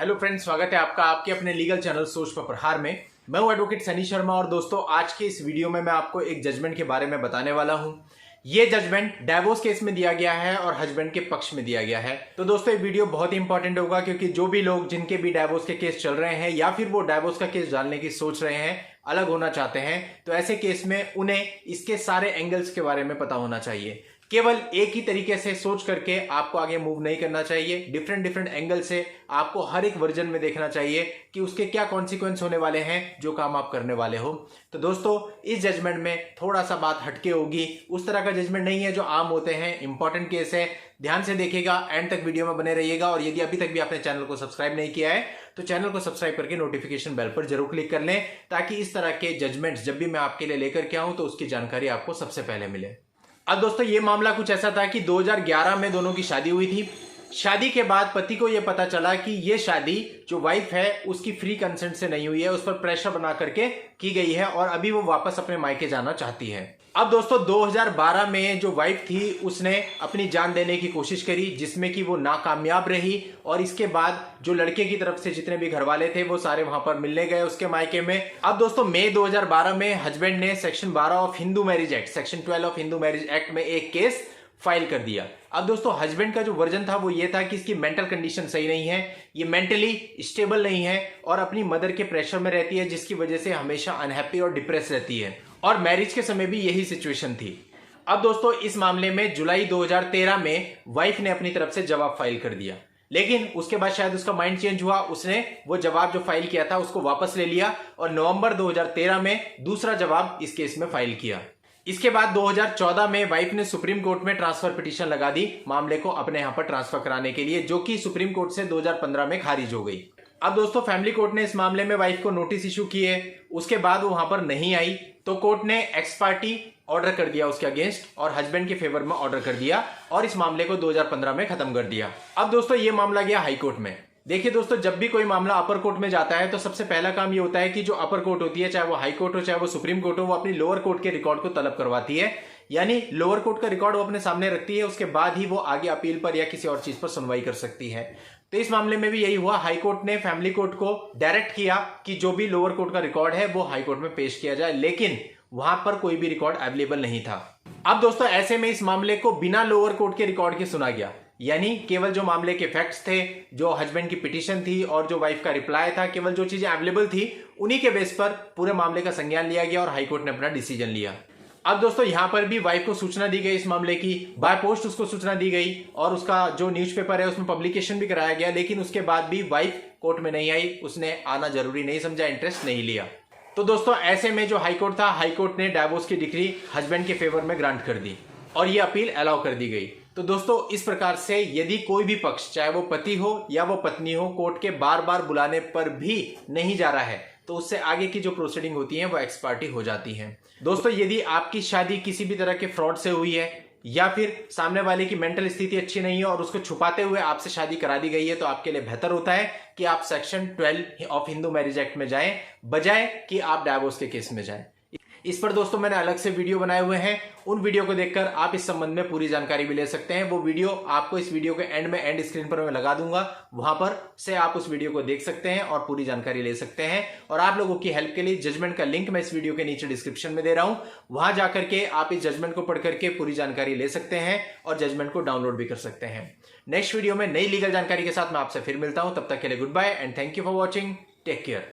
Hello friends, स्वागत है आपका आपके अपने लीगल चैनल सोच पर प्रहार में। मैं हूं एडवोकेट सनी शर्मा और दोस्तों आज के इस वीडियो में मैं आपको एक जजमेंट के बारे में बताने वाला हूं। ये जजमेंट डाइवोर्स केस में दिया गया है और हस्बैंड के पक्ष में दिया गया है। तो दोस्तों ये वीडियो बहुत ही इंपॉर्टेंट होगा क्योंकि जो भी लोग जिनके भी डाइवोर्स के केस चल रहे हैं या फिर वो डाइवोर्स का केस डालने की सोच रहे हैं, अलग होना चाहते हैं, तो ऐसे केस में उन्हें इसके सारे एंगल्स के बारे में पता होना चाहिए। केवल एक ही तरीके से सोच करके आपको आगे मूव नहीं करना चाहिए। डिफरेंट एंगल से आपको हर एक वर्जन में देखना चाहिए कि उसके क्या कॉन्सिक्वेंस होने वाले हैं जो काम आप करने वाले हो। तो दोस्तों इस जजमेंट में थोड़ा सा बात हटके होगी, उस तरह का जजमेंट नहीं है जो आम होते हैं। इंपॉर्टेंट केस है, ध्यान से देखिएगा, एंड तक वीडियो में बने रहिएगा। और यदि अभी तक भी आपने चैनल को सब्सक्राइब नहीं किया है तो चैनल को सब्सक्राइब करके नोटिफिकेशन बेल पर जरूर क्लिक कर लें, ताकि इस तरह के जजमेंट्स जब भी मैं आपके लिए लेकर के आऊं तो उसकी जानकारी आपको सबसे पहले मिले। अब दोस्तों ये मामला कुछ ऐसा था कि 2011 में दोनों की शादी हुई थी। शादी के बाद पति को यह पता चला कि ये शादी जो वाइफ है उसकी फ्री कंसेंट से नहीं हुई है, उस पर प्रेशर बना करके की गई है और अभी वो वापस अपने मायके जाना चाहती है। अब दोस्तों 2012 में जो वाइफ थी उसने अपनी जान देने की कोशिश करी, जिसमें कि वो नाकामयाब रही। और इसके बाद जो लड़के की तरफ से जितने भी घर वाले थे वो सारे वहां पर मिलने गए उसके मायके में। अब दोस्तों मई 2012 में हस्बैंड ने section 12 of Hindu marriage act, section 12 of Hindu marriage act में एक केस फाइल कर दिया। अब दोस्तों हस्बैंड का जो वर्जन था वो ये था कि इसकी मेंटल कंडीशन सही नहीं है, ये मेंटली स्टेबल नहीं है और अपनी मदर के प्रेशर में रहती है, जिसकी वजह से हमेशा अनहैप्पी और डिप्रेस रहती है। और मैरिज के समय भी यही सिचुएशन थी। अब दोस्तों इस मामले में जुलाई 2013 में वाइफ ने अपनी तरफ से जवाब फाइल कर दिया, लेकिन उसके बाद शायद उसका माइंड चेंज हुआ, उसने वो जवाब जो फाइल किया था उसको वापस ले लिया और नवंबर 2013 में दूसरा जवाब इस केस में फाइल किया। इसके बाद 2014 में वाइफ ने सुप्रीम कोर्ट में ट्रांसफर पिटीशन लगा दी मामले को अपने यहां पर ट्रांसफर कराने के लिए, जो कि सुप्रीम कोर्ट से 2015 में खारिज हो गई। अब दोस्तों फैमिली कोर्ट ने इस मामले में वाइफ को नोटिस इशू किए, उसके बाद वो वहां पर नहीं आई तो कोर्ट ने एक्स पार्टी ऑर्डर कर दिया उसके अगेंस्ट और हस्बैंड के फेवर में ऑर्डर कर दिया और इस मामले को 2015 में खत्म कर दिया। अब दोस्तों ये मामला गया हाई कोर्ट में। देखिए दोस्तों, जब भी कोई मामला अपर कोर्ट में जाता है तो सबसे पहला काम ये होता है कि जो अपर कोर्ट होती है, चाहे वो हाई कोर्ट हो चाहे वो सुप्रीम कोर्ट हो, वो अपनी लोअर कोर्ट के रिकॉर्ड को तलब करवाती है। यानी लोअर कोर्ट का रिकॉर्ड वो अपने सामने रखती है, उसके बाद ही वो आगे अपील पर या किसी और चीज पर सुनवाई कर सकती है। तो इस मामले में भी यही हुआ। हाई कोर्ट ने फैमिली कोर्ट को डायरेक्ट किया कि जो भी लोअर कोर्ट का रिकॉर्ड है वो हाई कोर्ट में पेश किया जाए, लेकिन वहां पर कोई भी रिकॉर्ड अवेलेबल नहीं था। अब दोस्तों ऐसे में इस मामले को बिना लोअर कोर्ट के रिकॉर्ड के सुना गया, यानी केवल जो मामले के फैक्ट्स थे, जो हस्बैंड की पिटीशन थी और जो वाइफ का रिप्लाई था, केवल जो चीजें अवेलेबल थी उन्हीं के बेस पर पूरे मामले का संज्ञान लिया गया और हाईकोर्ट ने अपना डिसीजन लिया। अब दोस्तों यहां पर भी वाइफ को सूचना दी गई इस मामले की, बाय पोस्ट उसको सूचना दी गई और उसका जो न्यूज़पेपर है उसमें पब्लिकेशन भी कराया गया, लेकिन उसके बाद भी वाइफ कोर्ट में नहीं आई, उसने आना जरूरी नहीं समझा, इंटरेस्ट नहीं लिया। तो दोस्तों ऐसे में जो हाईकोर्ट था, हाईकोर्ट ने डाइवोर्स की डिग्री हस्बैंड के फेवर में ग्रांट कर दी और ये अपील अलाउ कर दी गई। तो दोस्तों इस प्रकार से यदि कोई भी पक्ष, चाहे वो पति हो या वो पत्नी हो, कोर्ट के बार बार बुलाने पर भी नहीं जा रहा है तो उससे आगे की जो प्रोसीडिंग होती है वो एक्स पार्टी हो जाती है। दोस्तों यदि आपकी शादी किसी भी तरह के फ्रॉड से हुई है या फिर सामने वाले की मेंटल स्थिति अच्छी नहीं है और उसको छुपाते हुए आपसे शादी करा दी गई है, तो आपके लिए बेहतर होता है कि आप section 12 of Hindu marriage act में जाएं, बजाय कि आप डाइवोर्स के केस में जाएं। इस पर दोस्तों मैंने अलग से वीडियो बनाए हुए हैं, उन वीडियो को देखकर आप इस संबंध में पूरी जानकारी भी ले सकते हैं। वो वीडियो आपको इस वीडियो के एंड स्क्रीन पर मैं लगा दूंगा, वहां पर से आप उस वीडियो को देख सकते हैं और पूरी जानकारी ले सकते हैं। और आप लोगों की हेल्प के लिए जजमेंट का लिंक मैं इस वीडियो के नीचे डिस्क्रिप्शन में दे रहा हूं, वहां जाकर के आप इस जजमेंट को पढ़ करके पूरी जानकारी ले सकते हैं और जजमेंट को डाउनलोड भी कर सकते हैं। नेक्स्ट वीडियो में नई लीगल जानकारी के साथ मैं आपसे फिर मिलता हूं, तब तक के लिए goodbye and thank you for watching. Take care.